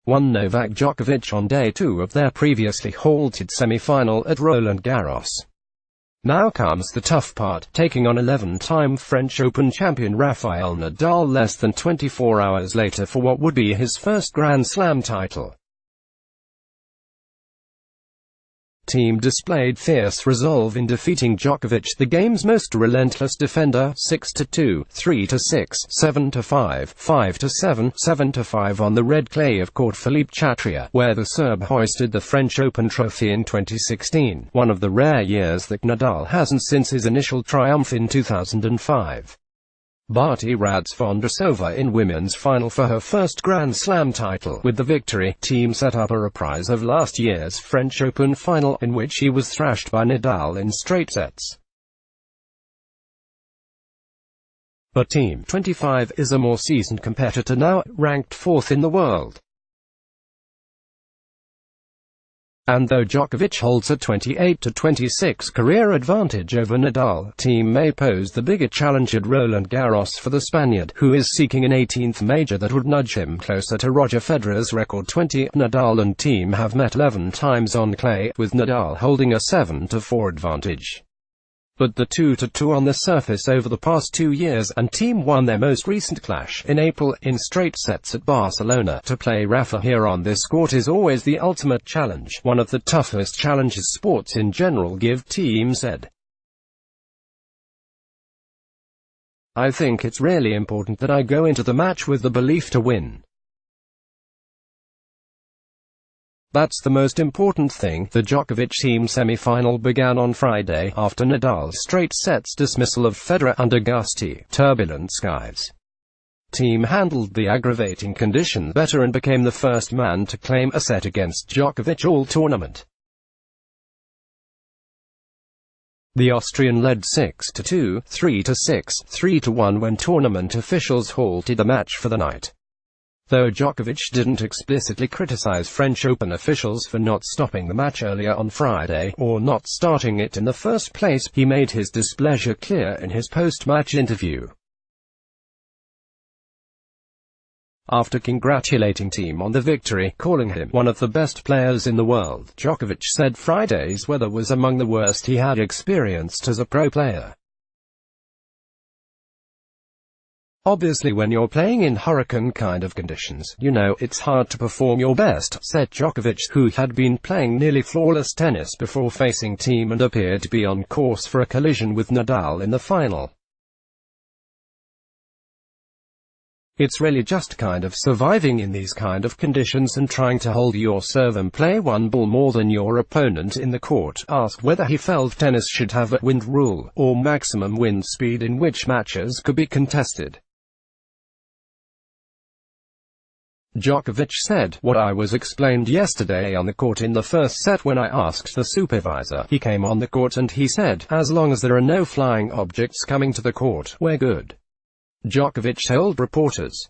won Novak Djokovic on day 2 of their previously halted semi-final at Roland Garros. Now comes the tough part, taking on 11-time French Open champion Rafael Nadal less than 24 hours later for what would be his first Grand Slam title. Thiem displayed fierce resolve in defeating Djokovic, the game's most relentless defender, 6-2, 3-6, 7-5, 5-7, 7-5 on the red clay of Court Philippe Chatrier, where the Serb hoisted the French Open trophy in 2016, one of the rare years that Nadal hasn't since his initial triumph in 2005. Barty Radvondrousova in women's final for her first Grand Slam title. With the victory, Thiem set up a reprise of last year's French Open final, in which he was thrashed by Nadal in straight sets. But Thiem, 25, is a more seasoned competitor now, ranked 4th in the world. And though Djokovic holds a 28-26 career advantage over Nadal, Thiem may pose the bigger challenge at Roland Garros for the Spaniard, who is seeking an 18th major that would nudge him closer to Roger Federer's record 20. Nadal and Thiem have met 11 times on clay, with Nadal holding a 7-4 advantage. But the 2-2 on the surface over the past 2 years, and Thiem won their most recent clash in April, in straight sets at Barcelona. To play Rafa here on this court is always the ultimate challenge, one of the toughest challenges sports in general give, Thiem said. I think it's really important that I go into the match with the belief to win. That's the most important thing. The Djokovic-Thiem semi-final began on Friday, after Nadal's straight sets dismissal of Federer under gusty, turbulent skies. Thiem handled the aggravating condition better and became the first man to claim a set against Djokovic all tournament. The Austrian led 6-2, 3-6, 3-1 when tournament officials halted the match for the night. Though Djokovic didn't explicitly criticize French Open officials for not stopping the match earlier on Friday, or not starting it in the first place, he made his displeasure clear in his post-match interview. After congratulating Thiem on the victory, calling him one of the best players in the world, Djokovic said Friday's weather was among the worst he had experienced as a pro player. Obviously when you're playing in hurricane kind of conditions, you know, it's hard to perform your best, said Djokovic, who had been playing nearly flawless tennis before facing Thiem and appeared to be on course for a collision with Nadal in the final. It's really just kind of surviving in these kind of conditions and trying to hold your serve and play one ball more than your opponent in the court. Asked whether he felt tennis should have a wind rule, or maximum wind speed in which matches could be contested, Djokovic said, "What I was explained yesterday on the court in the first set when I asked the supervisor. He came on the court and he said, as long as there are no flying objects coming to the court, we're good." Djokovic told reporters,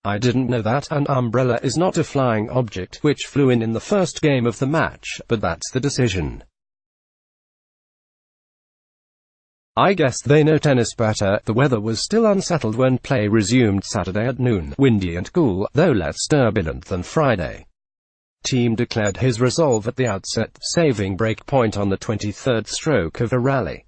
"I didn't know that an umbrella is not a flying object, which flew in the first game of the match, but that's the decision. I guess they know tennis better." The weather was still unsettled when play resumed Saturday at noon, windy and cool, though less turbulent than Friday. Thiem declared his resolve at the outset, saving break point on the 23rd stroke of a rally.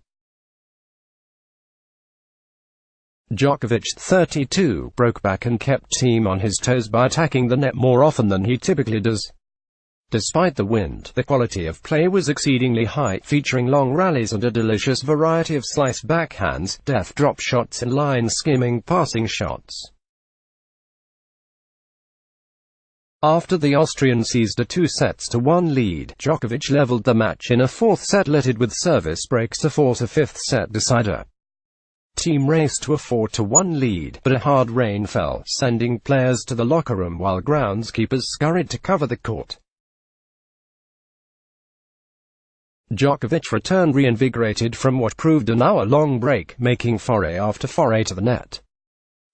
Djokovic, 32, broke back and kept Thiem on his toes by attacking the net more often than he typically does. Despite the wind, the quality of play was exceedingly high, featuring long rallies and a delicious variety of slice backhands, deft drop shots and line-skimming passing shots. After the Austrian seized a 2-1 lead, Djokovic leveled the match in a fourth set littered with service breaks to force a fifth set decider. Thiem raced to a 4-1 lead, but a hard rain fell, sending players to the locker room while groundskeepers scurried to cover the court. Djokovic returned reinvigorated from what proved an hour-long break, making foray after foray to the net.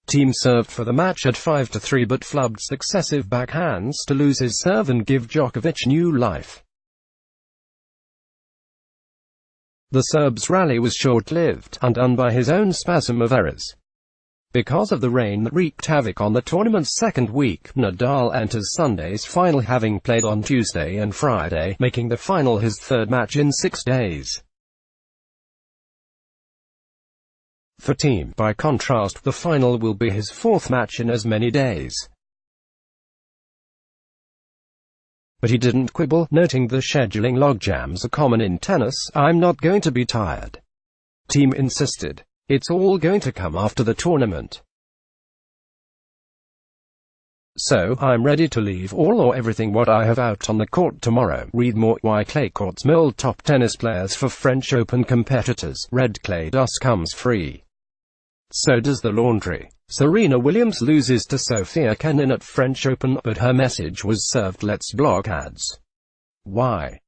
Thiem served for the match at 5-3 but flubbed successive backhands to lose his serve and give Djokovic new life. The Serb's rally was short-lived, undone by his own spasm of errors. Because of the rain that wreaked havoc on the tournament's second week, Nadal enters Sunday's final having played on Tuesday and Friday, making the final his third match in 6 days. For Thiem, by contrast, the final will be his fourth match in as many days. But he didn't quibble, noting the scheduling logjams are common in tennis. "I'm not going to be tired," Thiem insisted. "It's all going to come after the tournament. So, I'm ready to leave all or everything what I have out on the court tomorrow." Read more. Why clay courts mold top tennis players. For French Open competitors, red clay dust comes free. So does the laundry. Serena Williams loses to Sofia Kenin at French Open, but her message was served. Let's block ads. Why?